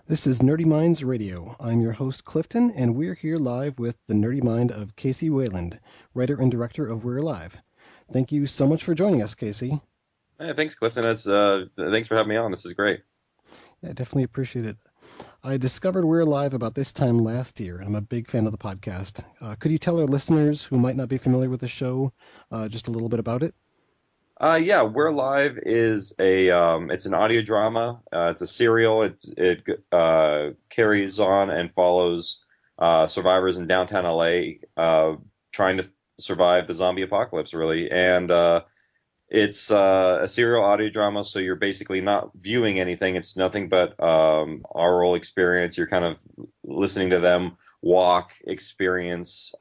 This is Nerdy Minds Radio. I'm your host, Clifton, and we're here live with the nerdy mind of Casey Wayland, writer and director of We're Live. Thank you so much for joining us, Casey. Hey, thanks, Clifton. Thanks for having me on. This is great. I definitely appreciate it. I discovered We're Live about this time last year, and I'm a big fan of the podcast. Could you tell our listeners who might not be familiar with the show just a little bit about it? Yeah, We're Live is a it's an audio drama. It's a serial. It carries on and follows survivors in downtown LA trying to survive the zombie apocalypse, really. And it's a serial audio drama, so you're basically not viewing anything. It's nothing but oral experience. You're kind of listening to them walk, experience,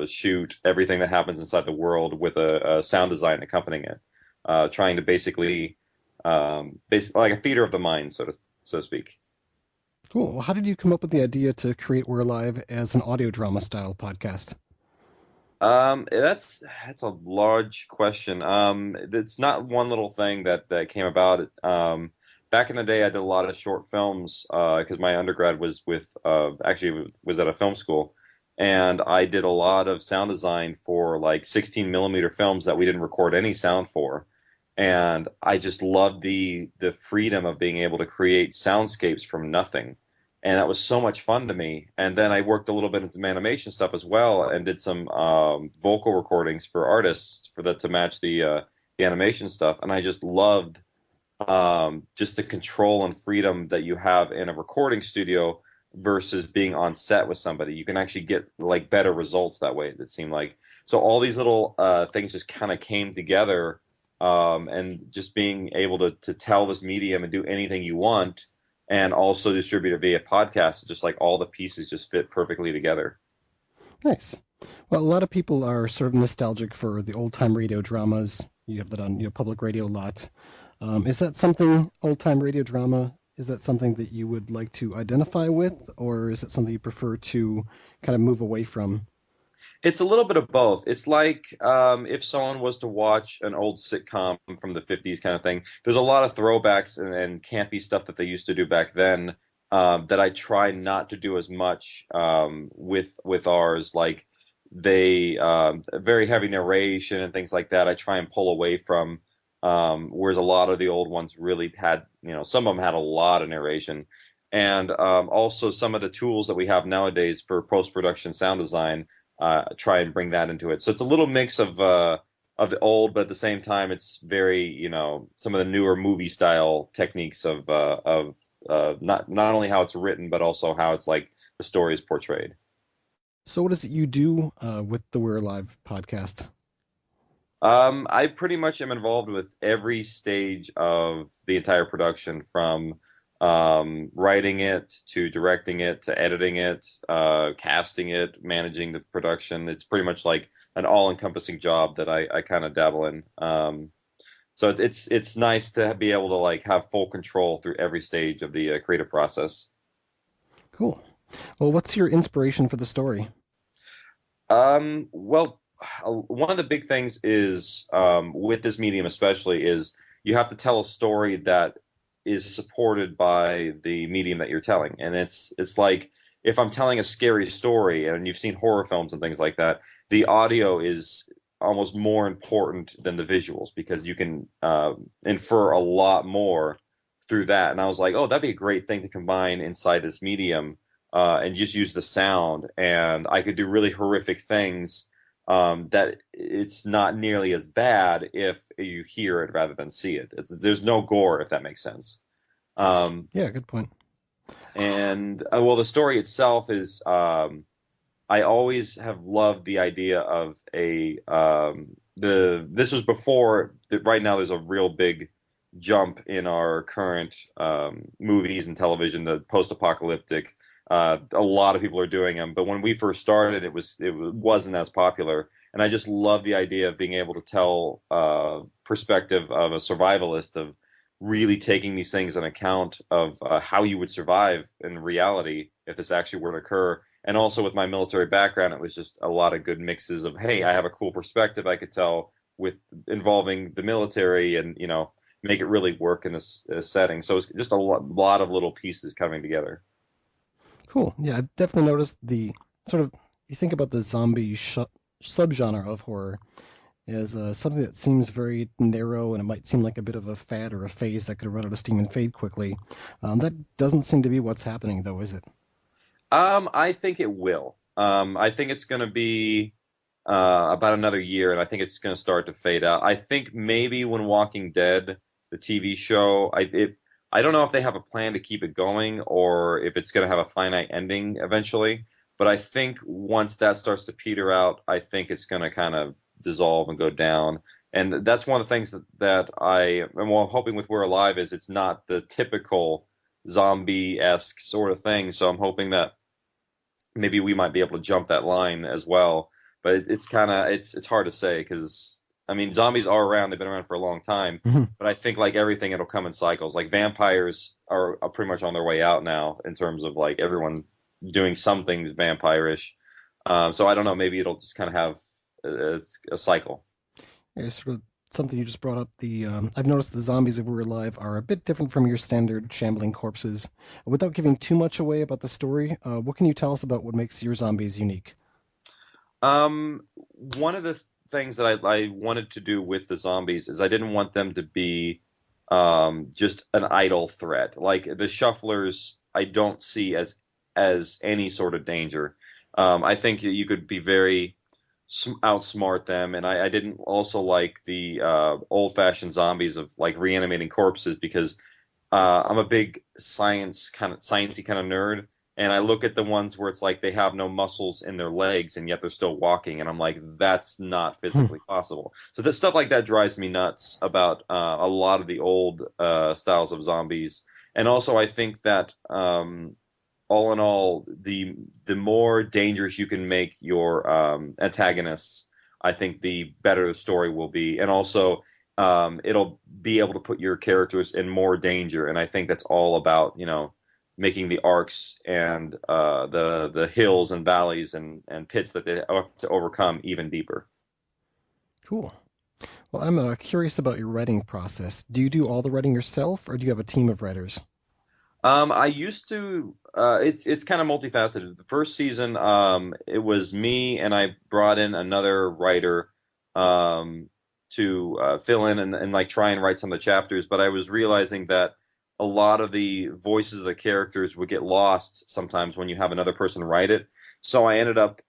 shoot everything that happens inside the world with a sound design accompanying it, trying to basically like a theater of the mind, so to speak. Cool. Well, how did you come up with the idea to create We're Live as an audio drama style podcast? That's a large question. It's not one little thing that came about. Back in the day, I did a lot of short films because my undergrad was with actually was at a film school, and I did a lot of sound design for like 16 millimeter films that we didn't record any sound for, and I just loved the freedom of being able to create soundscapes from nothing, and that was so much fun to me. And then I worked a little bit into some animation stuff as well, and did some vocal recordings for artists for that to match the animation stuff. And I just loved just the control and freedom that you have in a recording studio versus being on set with somebody. You can actually get like better results that way. It seemed like so all these little things just kind of came together, and just being able to tell this medium and do anything you want and also distribute it via podcast. Just like all the pieces just fit perfectly together. Nice. Well, a lot of people are sort of nostalgic for the old time radio dramas. You have that on public radio a lot. Is that something, old time radio drama, is that something that you would like to identify with, or is it something you prefer to kind of move away from? It's a little bit of both. It's like if someone was to watch an old sitcom from the 50s kind of thing. There's a lot of throwbacks and campy stuff that they used to do back then, that I try not to do as much with ours. Like they very heavy narration and things like that. I try and pull away from. Whereas a lot of the old ones really had, some of them had a lot of narration. And also some of the tools that we have nowadays for post-production sound design, try and bring that into it. So it's a little mix of the old, but at the same time, it's very, some of the newer movie style techniques of not only how it's written, but also how it's like the story is portrayed. So, what is it you do with the We're Live podcast? I pretty much am involved with every stage of the entire production, from writing it to directing it to editing it, casting it, managing the production. It's pretty much like an all-encompassing job that I kind of dabble in. So it's nice to be able to like have full control through every stage of the creative process. Cool. Well, what's your inspiration for the story? Well, one of the big things is with this medium especially is you have to tell a story that is supported by the medium that you're telling. And it's like if I'm telling a scary story, and you've seen horror films and things like that, the audio is almost more important than the visuals because you can infer a lot more through that. And I was like, oh, that'd be a great thing to combine inside this medium, and just use the sound. And I could do really horrific things, that it's not nearly as bad if you hear it rather than see it. There's no gore, if that makes sense. Yeah, good point. And well, the story itself is, I always have loved the idea of this was before right now there's a real big jump in our current movies and television, the post-apocalyptic. A lot of people are doing them, but when we first started, it wasn't as popular. And I just love the idea of being able to tell perspective of a survivalist, of really taking these things in account of how you would survive in reality if this actually were to occur. And also with my military background, it was just a lot of good mixes of, hey, I have a cool perspective I could tell with involving the military, and make it really work in this setting. So it's just a lot of little pieces coming together. Cool. Yeah, I've definitely noticed the sort of, you think about the zombie subgenre of horror as something that seems very narrow, and it might seem like a bit of a fad or a phase that could run out of steam and fade quickly. That doesn't seem to be what's happening, though, is it? I think it will. I think it's going to be about another year, and I think it's going to start to fade out. I think maybe when Walking Dead, the TV show, I don't know if they have a plan to keep it going or if it's going to have a finite ending eventually. But I think once that starts to peter out, I think it's going to kind of dissolve and go down. And that's one of the things that I am hoping with We're Alive is it's not the typical zombie-esque sort of thing. So I'm hoping that maybe we might be able to jump that line as well. But it's kind of it's hard to say because I mean zombies are around; they've been around for a long time. Mhm. But I think like everything, it'll come in cycles. Like vampires are pretty much on their way out now in terms of like everyone doing something vampire-ish. So I don't know. Maybe it'll just kind of have a cycle. Yeah, sort of something you just brought up. I've noticed the zombies of We're Alive are a bit different from your standard shambling corpses. Without giving too much away about the story, what can you tell us about what makes your zombies unique? One of the things that I wanted to do with the zombies is I didn't want them to be just an idle threat. Like the shufflers, I don't see as any sort of danger. I think that you could be very outsmart them, and I didn't also like the old-fashioned zombies of like reanimating corpses because I'm a big sciencey kind of nerd, and I look at the ones where it's like they have no muscles in their legs and yet they're still walking, and I'm like, that's not Hmm. physically possible. So that stuff like that drives me nuts about a lot of the old styles of zombies, and also I think that all in all, the more dangerous you can make your antagonists, I think the better the story will be, and also it'll be able to put your characters in more danger. And I think that's all about making the arcs and the hills and valleys and pits that they have to overcome even deeper. Cool. Well, I'm curious about your writing process. Do you do all the writing yourself, or do you have a team of writers? I used to. It's kind of multifaceted. The first season, it was me, and I brought in another writer to fill in and like try and write some of the chapters. But I was realizing that a lot of the voices of the characters would get lost sometimes when you have another person write it. So I ended up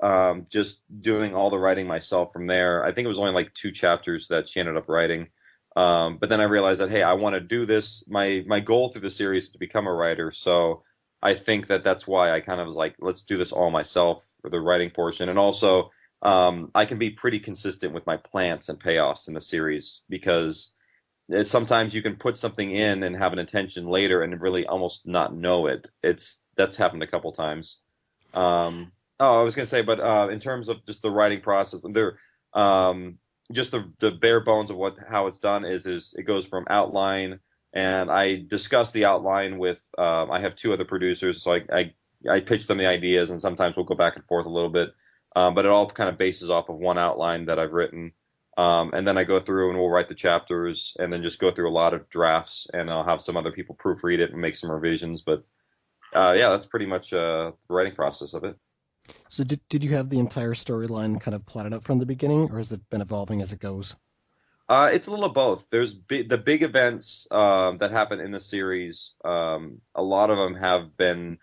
just doing all the writing myself from there. I think it was only like two chapters that she ended up writing. But then I realized that, hey, I want to do this. My goal through the series is to become a writer. So I think that that's why I kind of was like, let's do this all myself for the writing portion. And also, I can be pretty consistent with my plants and payoffs in the series because sometimes you can put something in and have an intention later and really almost not know it. That's happened a couple times. I was gonna say, but in terms of just the writing process, um, just the bare bones of how it's done is it goes from outline, and I discuss the outline with I have two other producers, so I pitch them the ideas, and sometimes we'll go back and forth a little bit, but it all kind of bases off of one outline that I've written. And then I go through and we'll write the chapters and then just go through a lot of drafts and I'll have some other people proofread it and make some revisions. But yeah, that's pretty much the writing process of it. So did you have the entire storyline kind of plotted out from the beginning, or has it been evolving as it goes? It's a little of both. The big events that happen in the series. A lot of them have been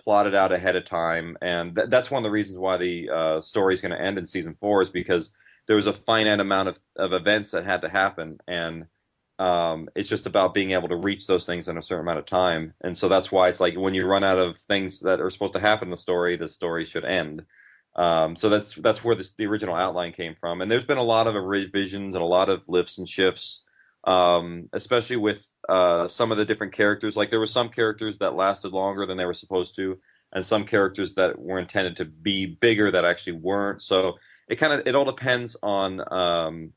plotted out ahead of time, and that's one of the reasons why the story is going to end in season four is because there was a finite amount of events that had to happen, and it's just about being able to reach those things in a certain amount of time. And so that's why it's like when you run out of things that are supposed to happen in the story should end. So that's where the original outline came from. And there's been a lot of revisions and a lot of lifts and shifts, especially with some of the different characters. Like there were some characters that lasted longer than they were supposed to, and some characters that were intended to be bigger that actually weren't. So it all depends on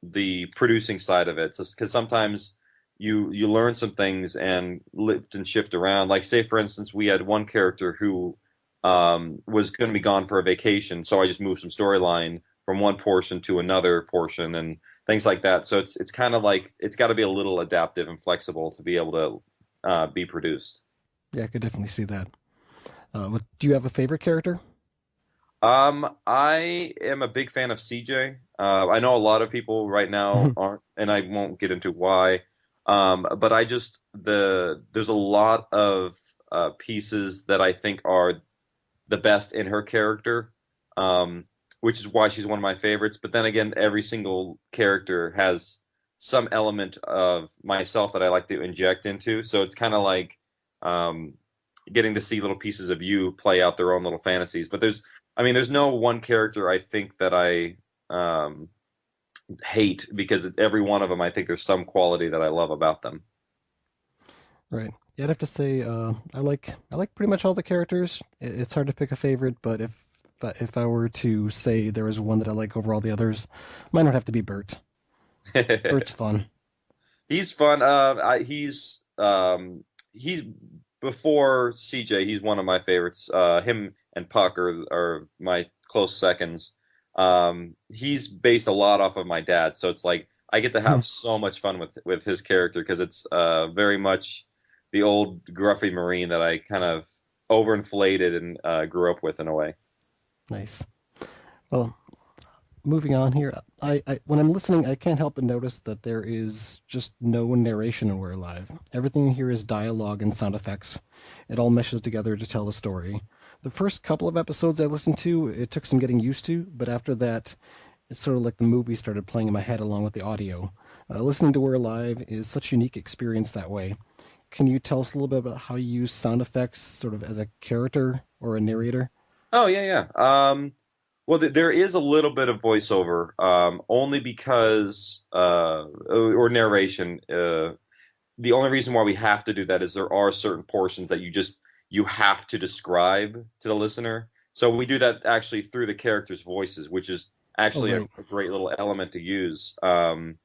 the producing side of it, because sometimes you learn some things and lift and shift around. Like say for instance, we had one character who was going to be gone for a vacation, so I just moved some storyline from one portion to another portion and things like that. So it's kind of like it's got to be a little adaptive and flexible to be able to be produced. Yeah, I could definitely see that. Do you have a favorite character? I am a big fan of CJ. I know a lot of people right now aren't, and I won't get into why. But there's a lot of pieces that I think are the best in her character, um, which is why she's one of my favorites. But then again, every single character has some element of myself that I like to inject into. So it's kind of like um, getting to see little pieces of you play out their own little fantasies. But there's no one character I think that I hate because every one of them, I think there's some quality that I love about them. Right. Yeah, I'd have to say I like pretty much all the characters. It's hard to pick a favorite, but if I were to say there was one that I like over all the others, mine would have to be Bert. Bert's fun. He's fun. He's before CJ. He's one of my favorites. Him and Puck are my close seconds. He's based a lot off of my dad, so it's like I get to have so much fun with his character because it's very much the old gruffy Marine that I kind of overinflated and grew up with in a way. Nice. Well, moving on here, I when I'm listening, I can't help but notice that there is just no narration when we're live. Everything here is dialogue and sound effects. It all meshes together to tell the story. The first couple of episodes I listened to, it took some getting used to, but after that, it's sort of like the movie started playing in my head along with the audio. Listening to We're Live is such a unique experience that way. Can you tell us a little bit about how you use sound effects sort of as a character or a narrator? Oh yeah, yeah. Well, there is a little bit of voiceover, only because or narration. The only reason why we have to do that is there are certain portions that you have to describe to the listener. So we do that actually through the characters' voices, which is Oh, actually right. a great little element to use. And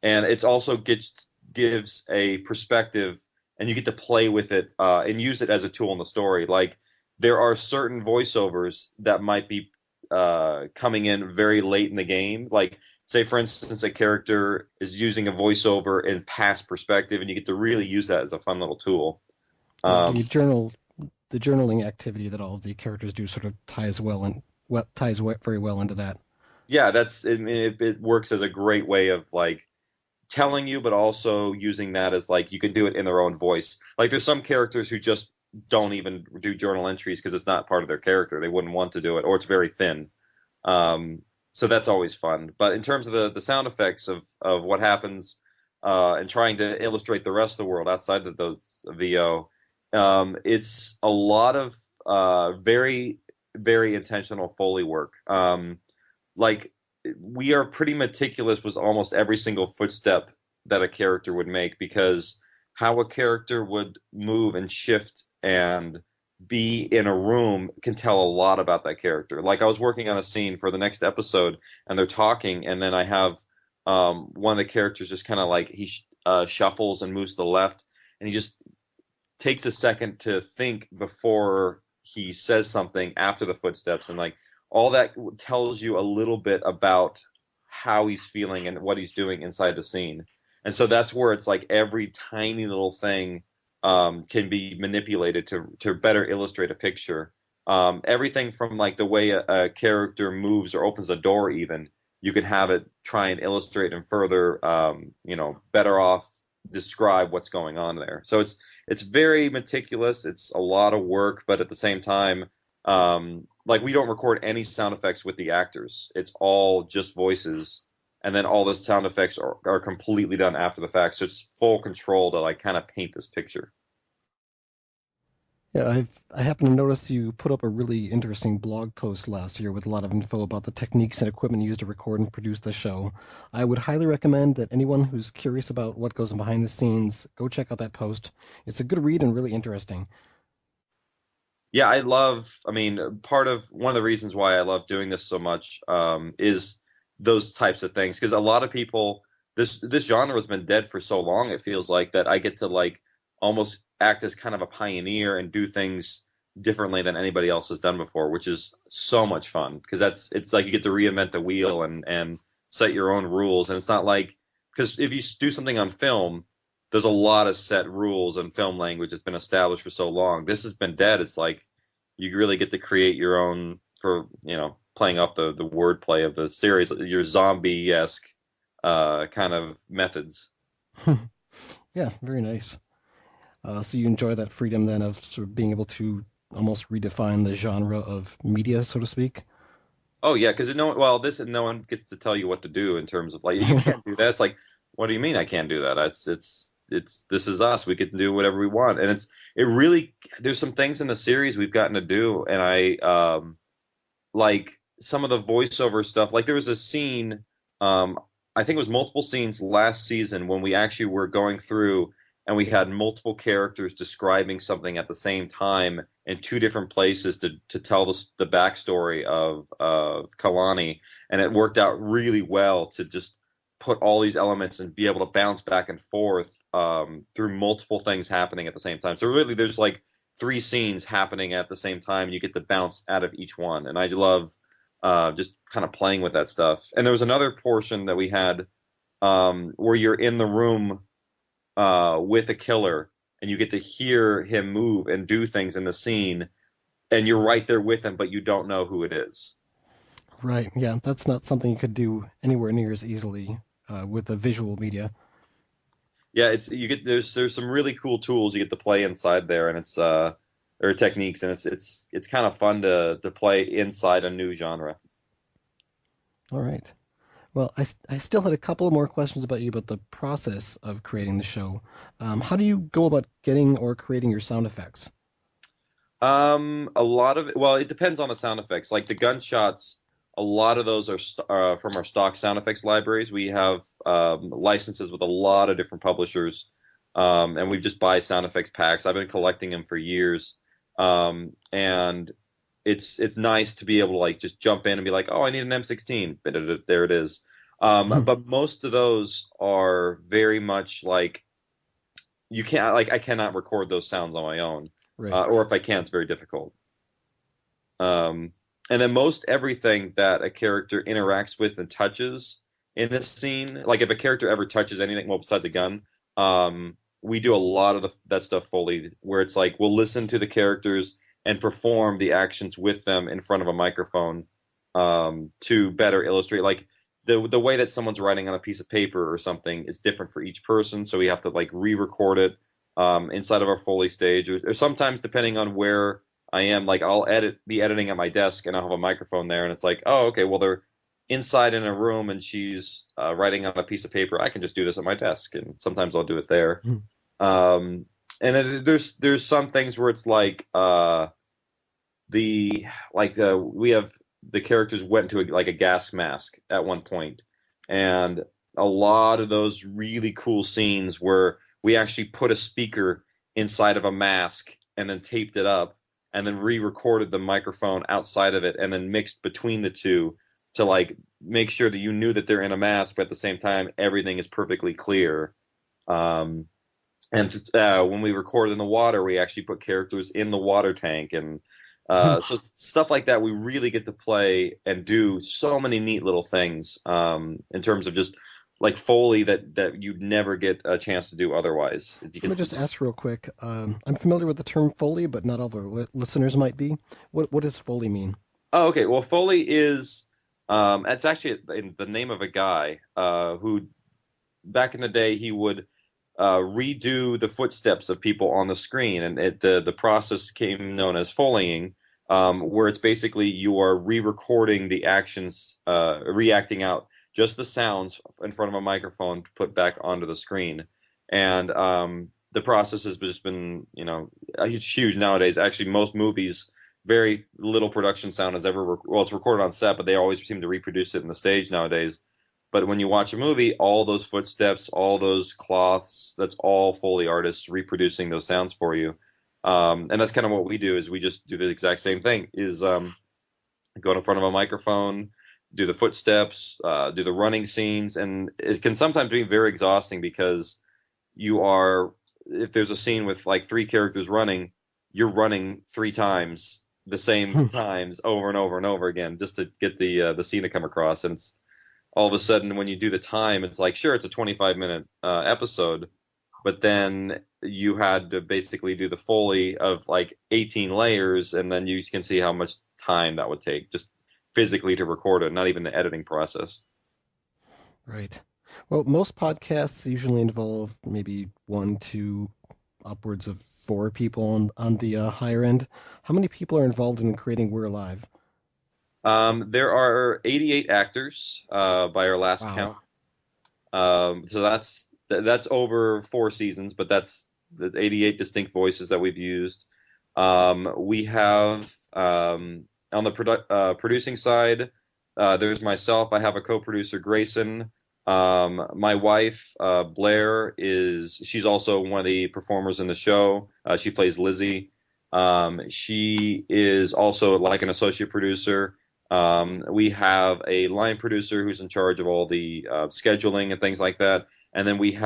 it's also gives a perspective, and you get to play with it and use it as a tool in the story. Like there are certain voiceovers that might be coming in very late in the game. Like say for instance, a character is using a voiceover in past perspective, and you get to really use that as a fun little tool. Yeah, Um, the journaling activity that all of the characters do sort of very well into that. yeah, it works as a great way of like telling you, but also using that as like you can do it in their own voice. Like there's some characters who just don't even do journal entries because it's not part of their character. They wouldn't want to do it, or it's very thin. Um, so that's always fun. But in terms of the sound effects of what happens and trying to illustrate the rest of the world outside of those VO, it's a lot of very very intentional Foley work. Like we are pretty meticulous with almost every single footstep that a character would make because how a character would move and shift and be in a room can tell a lot about that character. Like I was working on a scene for the next episode and they're talking and then I have one of the characters just kind of like shuffles and moves to the left and he just takes a second to think before he says something after the footsteps and like all that tells you a little bit about how he's feeling and what he's doing inside the scene. And so that's where it's like every tiny little thing can be manipulated to better illustrate a picture. Everything from like the way a character moves or opens a door, even you can have it try and illustrate and further, better off describe what's going on there. So it's very meticulous. It's a lot of work, but at the same time, like we don't record any sound effects with the actors. It's all just voices, and then all the sound effects are completely done after the fact. So it's full control to like kind of paint this picture. Yeah, I happen to notice you put up a really interesting blog post last year with a lot of info about the techniques and equipment used to record and produce the show. I would highly recommend that anyone who's curious about what goes on behind the scenes go check out that post. It's a good read and really interesting. Yeah, I mean, part of one of the reasons why I love doing this so much is those types of things. Because a lot of people, this genre has been dead for so long, it feels like that I get to like almost act as kind of a pioneer and do things differently than anybody else has done before, which is so much fun because it's like you get to reinvent the wheel and set your own rules, and it's not like because if you do something on film, there's a lot of set rules and film language that's been established for so long. This has been dead. It's like you really get to create your own for playing up the wordplay of the series, your zombie-esque kind of methods. Yeah, very nice. So you enjoy that freedom then of sort of being able to almost redefine the genre of media, so to speak. Oh yeah, because no one gets to tell you what to do in terms of like you can't do that. It's like, what do you mean I can't do that? It's this is us. We can do whatever we want, and it really there's some things in the series we've gotten to do, and I like some of the voiceover stuff. Like there was a scene, I think it was multiple scenes last season when we actually were going through and we had multiple characters describing something at the same time in two different places to tell the backstory of Kalani, and it worked out really well to just put all these elements and be able to bounce back and forth through multiple things happening at the same time. So really, there's like three scenes happening at the same time, and you get to bounce out of each one. And I love just kind of playing with that stuff. And there was another portion that we had where you're in the room with a killer, and you get to hear him move and do things in the scene, and you're right there with him, but you don't know who it is. Right. Yeah, that's not something you could do anywhere near as easily with the visual media. Yeah, it's you get there's some really cool tools you get to play inside there, and it's or techniques, and it's kind of fun to play inside a new genre. All right. Well, I still had a couple more questions about you about the process of creating the show. How do you go about getting or creating your sound effects? A lot of it, well, it depends on the sound effects. Like the gunshots, a lot of those are from our stock sound effects libraries. We have licenses with a lot of different publishers, and we just buy sound effects packs. I've been collecting them for years, and it's nice to be able to like just jump in and be like, oh, I need an M16. There it is. Hmm. But most of those are very much like you can't like I cannot record those sounds on my own, Right. or if I can, it's very difficult. Um, and then most everything that a character interacts with and touches in this scene, like if a character ever touches anything, well, besides a gun, we do a lot of that stuff fully, where it's like we'll listen to the characters and perform the actions with them in front of a microphone to better illustrate. Like the way that someone's writing on a piece of paper or something is different for each person, so we have to like re-record it inside of our Foley stage, or sometimes depending on where I am, like I'll be editing at my desk, and I'll have a microphone there, and it's like, oh, okay, well they're inside in a room, and she's writing on a piece of paper. I can just do this at my desk, and sometimes I'll do it there. Hmm. Um, and then there's some things where it's like we have the characters went to like a gas mask at one point, and a lot of those really cool scenes where we actually put a speaker inside of a mask and then taped it up and then re-recorded the microphone outside of it and then mixed between the two to like make sure that you knew that they're in a mask, but at the same time everything is perfectly clear. Um, and when we recorded in the water, we actually put characters in the water tank, and so stuff like that. We really get to play and do so many neat little things in terms of just like Foley that you'd never get a chance to do otherwise. You Let me get just ask real quick. I'm familiar with the term Foley, but not all the listeners might be. What does Foley mean? Oh, okay. Well, Foley is it's actually the name of a guy who back in the day he would redo the footsteps of people on the screen, and the process came known as Foleying, where it's basically you are re-recording the actions, reacting out just the sounds in front of a microphone to put back onto the screen, and the process has just been it's huge nowadays. Actually, most movies. Very little production sound has ever well, it's recorded on set, but they always seem to reproduce it in the stage nowadays. But when you watch a movie, all those footsteps, all those cloths, that's all Foley artists reproducing those sounds for you. And that's kind of what we do is we just do the exact same thing is go in front of a microphone, do the footsteps, do the running scenes. And it can sometimes be very exhausting because you are, if there's a scene with like three characters running, you're running three times the same times over and over and over again just to get the scene to come across. And it's all of a sudden when you do the time, it's like, sure, it's a 25-minute episode, but then you had to basically do the Foley of like 18 layers, and then you can see how much time that would take just physically to record it, not even the editing process. Right. Well, most podcasts usually involve maybe one, two, upwards of four people on the higher end. How many people are involved in creating We're Alive? There are 88 actors by our last Wow. count. So that's over 4 seasons, but that's the 88 distinct voices that we've used. We have on the producing side, there's myself. I have a co-producer, Grayson. My wife, Blair, she's also one of the performers in the show. She plays Lizzie. She is also like an associate producer. We have a line producer who's in charge of all the scheduling and things like that. And then we've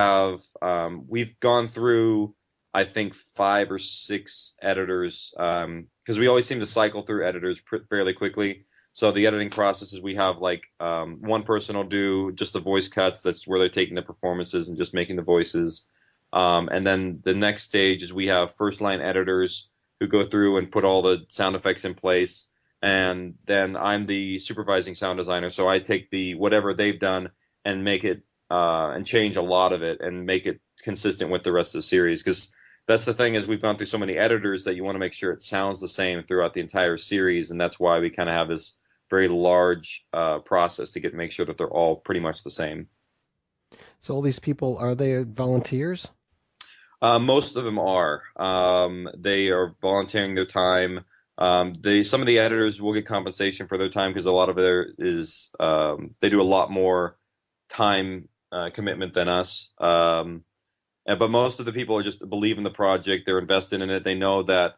gone through, I think, 5 or 6 editors because we always seem to cycle through editors fairly quickly. So the editing process is we have like one person will do just the voice cuts. That's where they're taking the performances and just making the voices. And then the next stage is we have first line editors who go through and put all the sound effects in place. And then I'm the supervising sound designer, so I take whatever they've done and make it and change a lot of it and make it consistent with the rest of the series. Because that's the thing is we've gone through so many editors that you want to make sure it sounds the same throughout the entire series, and that's why we kind of have this very large process to make sure that they're all pretty much the same. So all these people, are they volunteers? Most of them are. They are volunteering their time. Some of the editors will get compensation for their time because a lot of it is they do a lot more time commitment than us. But most of the people are just believe in the project. They're invested in it. They know that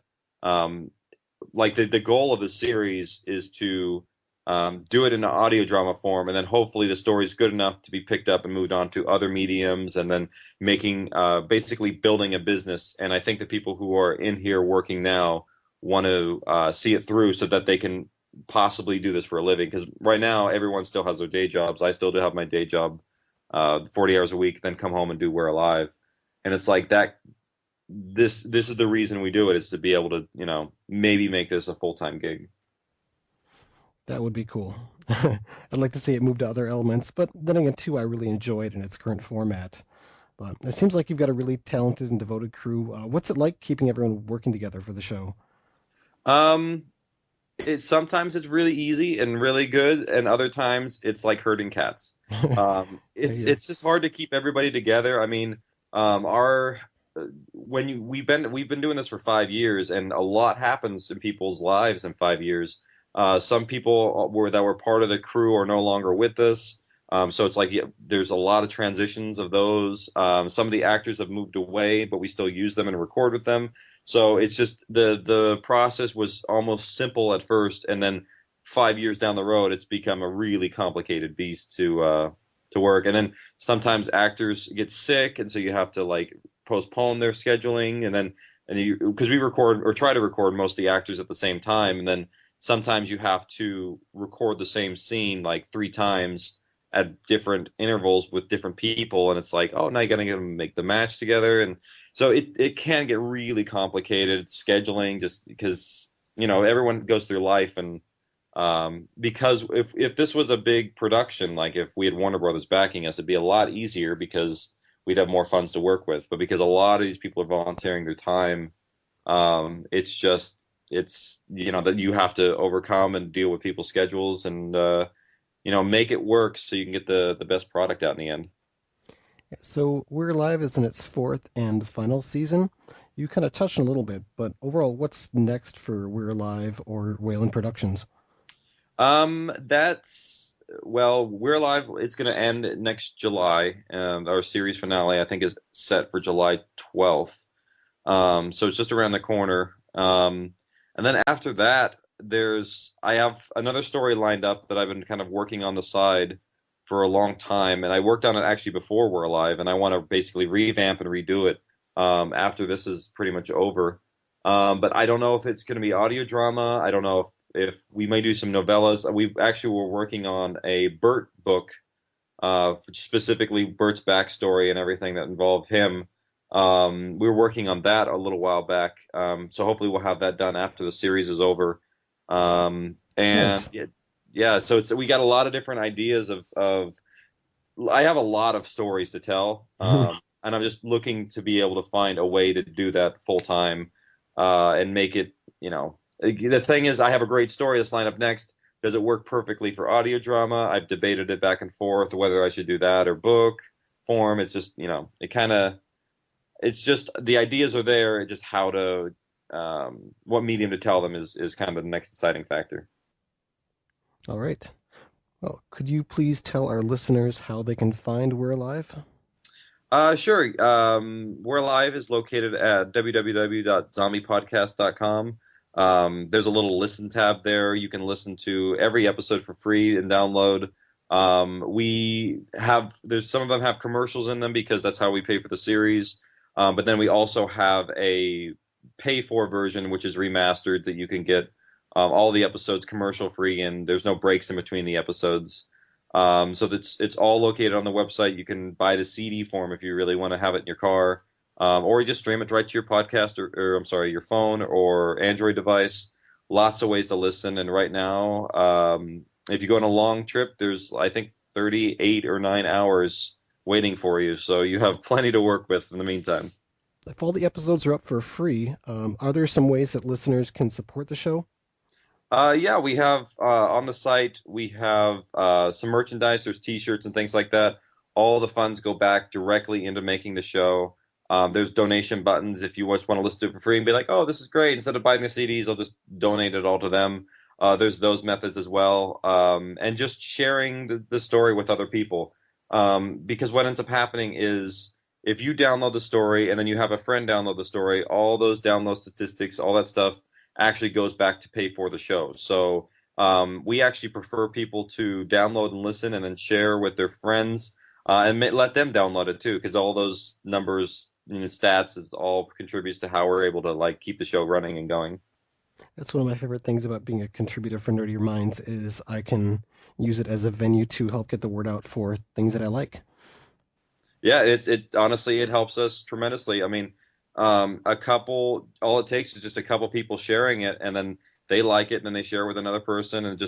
like the goal of the series is to do it in an audio drama form, and then hopefully the story is good enough to be picked up and moved on to other mediums, and then making basically building a business. And I think the people who are in here working now want to see it through so that they can possibly do this for a living. Because right now everyone still has their day jobs. I still do have my day job, 40 hours a week, then come home and do We're Alive. And it's like that. This is the reason we do it, is to be able to maybe make this a full-time gig. That would be cool. I'd like to see it move to other elements, but then again, too, I really enjoy it in its current format. But it seems like you've got a really talented and devoted crew. What's it like keeping everyone working together for the show? Um, sometimes it's really easy and really good, and other times it's like herding cats. It's just hard to keep everybody together. I mean, our we've been doing this for 5 years, and a lot happens in people's lives in 5 years. Some people that were part of the crew are no longer with us. So it's like there's a lot of transitions of those. Some of the actors have moved away, but we still use them and record with them. So it's just the process was almost simple at first, and then 5 years down the road, it's become a really complicated beast to work. And then sometimes actors get sick, and so you have to like postpone their scheduling, and then because we record or try to record most of the actors at the same time, and then sometimes you have to record the same scene like 3 times at different intervals with different people, and it's like, oh, now you got to get them to make the match together, and so it can get really complicated scheduling just because everyone goes through life, and because if this was a big production, like if we had Warner Brothers backing us, it'd be a lot easier because we'd have more funds to work with. But because a lot of these people are volunteering their time, it's that you have to overcome and deal with people's schedules and make it work so you can get the best product out in the end. So We're Live is in its fourth and final season. You kind of touched on a little bit, but overall, what's next for We're Live or Wayland Productions? We're Live. It's going to end next July, and our series finale I think is set for July 12th. So it's just around the corner. And then after that, I have another story lined up that I've been kind of working on the side for a long time, and I worked on it actually before We're Alive, and I want to basically revamp and redo it after this is pretty much over. But I don't know if it's going to be audio drama. I don't know if we may do some novellas. We actually were working on a Bert book, specifically Bert's backstory and everything that involved him. We were working on that a little while back, so hopefully we'll have that done after the series is over. And Nice. yeah, so we got a lot of different ideas of. I have a lot of stories to tell, and I'm just looking to be able to find a way to do that full time, and make it. The thing is, I have a great story that's lined up next. Does it work perfectly for audio drama? I've debated it back and forth whether I should do that or book form. It's just, it's just the ideas are there. It's just how to, what medium to tell them is kind of the next deciding factor. All right. Well, could you please tell our listeners how they can find We're Alive? Sure. We're Live is located at www.zombiepodcast.com. There's a little listen tab there. You can listen to every episode for free and download. There's some of them have commercials in them because that's how we pay for the series. But then we also have a pay for version, which is remastered that you can get all the episodes commercial free and there's no breaks in between the episodes. So it's all located on the website. You can buy the CD form if you really want to have it in your car, or you just stream it right to your podcast or I'm sorry, your phone or Android device. Lots of ways to listen. And right now, if you go on a long trip, there's I think 38 or 9 hours waiting for you. So you have plenty to work with in the meantime. If all the episodes are up for free, are there some ways that listeners can support the show? Yeah, we have on the site, we have some merchandise. There's T-shirts and things like that. All the funds go back directly into making the show. There's donation buttons if you just want to listen to it for free and be like, oh, this is great. Instead of buying the CDs, I'll just donate it all to them. There's those methods as well. And just sharing the story with other people. Because what ends up happening is if you download the story and then you have a friend download the story, all those download statistics, all that stuff actually goes back to pay for the show. So we actually prefer people to download and listen and then share with their friends and let them download it too, because all those numbers, stats, it all contributes to how we're able to like keep the show running and going. That's one of my favorite things about being a contributor for Nerdier Minds is I can use it as a venue to help get the word out for things that I like. Yeah, it honestly it helps us tremendously. I mean, all it takes is just a couple people sharing it, and then they like it, and then they share with another person, and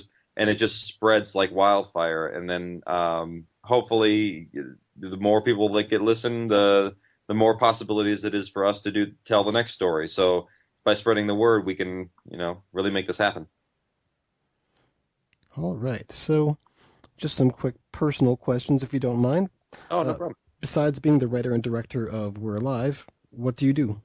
it just spreads like wildfire. And then hopefully, the more people that get listen, the more possibilities it is for us to tell the next story. So by spreading the word, we can really make this happen. All right. So just some quick personal questions, if you don't mind. Oh, no Uh, problem. Besides being the writer and director of We're Alive, what do you do?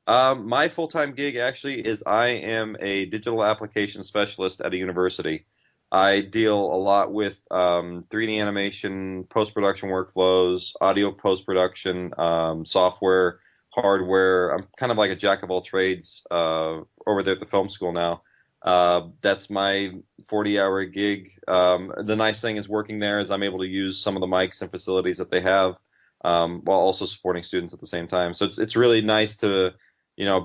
My full-time gig actually is I am a digital application specialist at a university. I deal a lot with 3D animation, post-production workflows, audio post-production, software, hardware. I'm kind of like a jack of all trades over there at the film school now. That's my 40-hour gig. The nice thing is working there is I'm able to use some of the mics and facilities that they have, while also supporting students at the same time. So it's really nice to,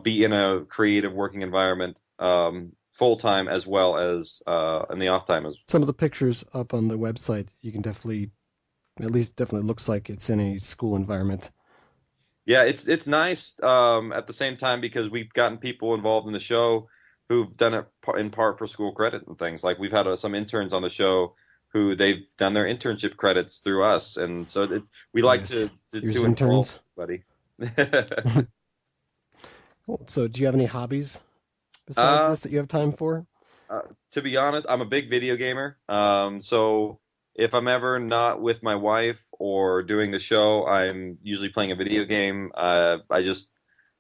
be in a creative working environment, full time as well as in the off time as. Some of the pictures up on the website, you can definitely, at least definitely looks like it's in a school environment. Yeah, it's nice at the same time because we've gotten people involved in the show who've done it in part for school credit and things. Like we've had some interns on the show who they've done their internship credits through us, and so we like Yes. Here's to involve interns. everybody. Cool. So do you have any hobbies besides uh, this that you have time for? uh, to be honest, I'm a big video gamer. So if I'm ever not with my wife or doing the show, I'm usually playing a video game. I've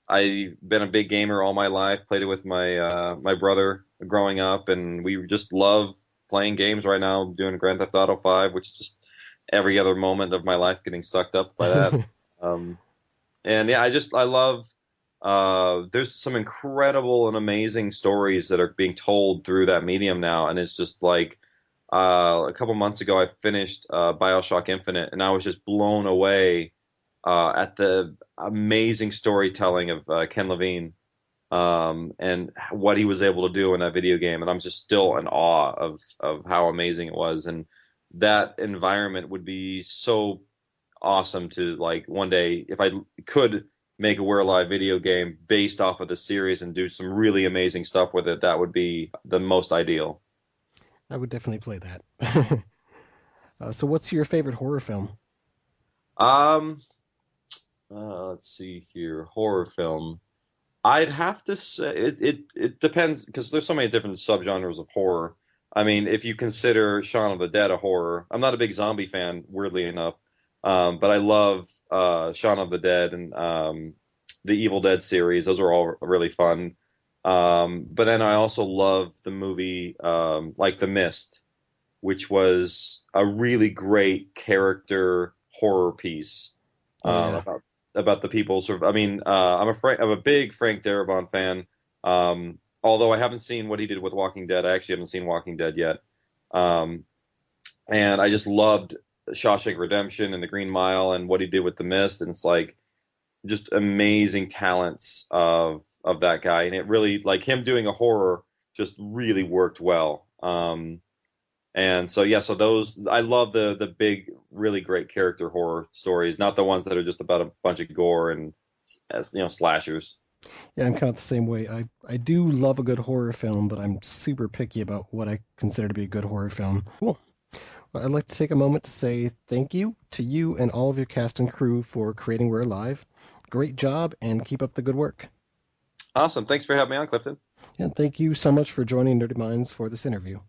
been a big gamer all my life. Played it with my brother growing up, and we just love playing games right now. Doing Grand Theft Auto 5, which is just every other moment of my life getting sucked up by that. Um, and yeah, I love. There's some incredible and amazing stories that are being told through that medium now, and it's just like a couple months ago I finished BioShock Infinite, and I was just blown away at the amazing storytelling of Ken Levine. and what he was able to do in that video game. And I'm just still in awe of how amazing it was. And that environment would be so awesome to like one day if I could make a We're Alive video game based off of the series and do some really amazing stuff with it. That would be the most ideal. I would definitely play that. So what's your favorite horror film? Um, let's see here, horror film. I'd have to say it depends because there's so many different subgenres of horror. I mean, if you consider Shaun of the Dead a horror, I'm not a big zombie fan, weirdly enough, but I love Shaun of the Dead and the Evil Dead series. Those are all really fun. But then I also love the movie like The Mist, which was a really great character horror piece Oh yeah. about the people. Sort of, I mean, I'm a big Frank Darabont fan. Although I haven't seen what he did with Walking Dead, I actually haven't seen Walking Dead yet. Um, and I just loved Shawshank Redemption and The Green Mile and what he did with The Mist. And it's like just amazing talents of that guy, and it really like him doing a horror just really worked well. And so yeah, so those I love the big, really great character horror stories, not the ones that are just about a bunch of gore and as slashers. Yeah, I'm kind of the same way. I do love a good horror film, but I'm super picky about what I consider to be a good horror film. Cool. Well, I'd like to take a moment to say thank you to you and all of your cast and crew for creating We're Alive. Great job and keep up the good work. Awesome, thanks for having me on, Clifton. And thank you so much for joining Nerdy Minds for this interview.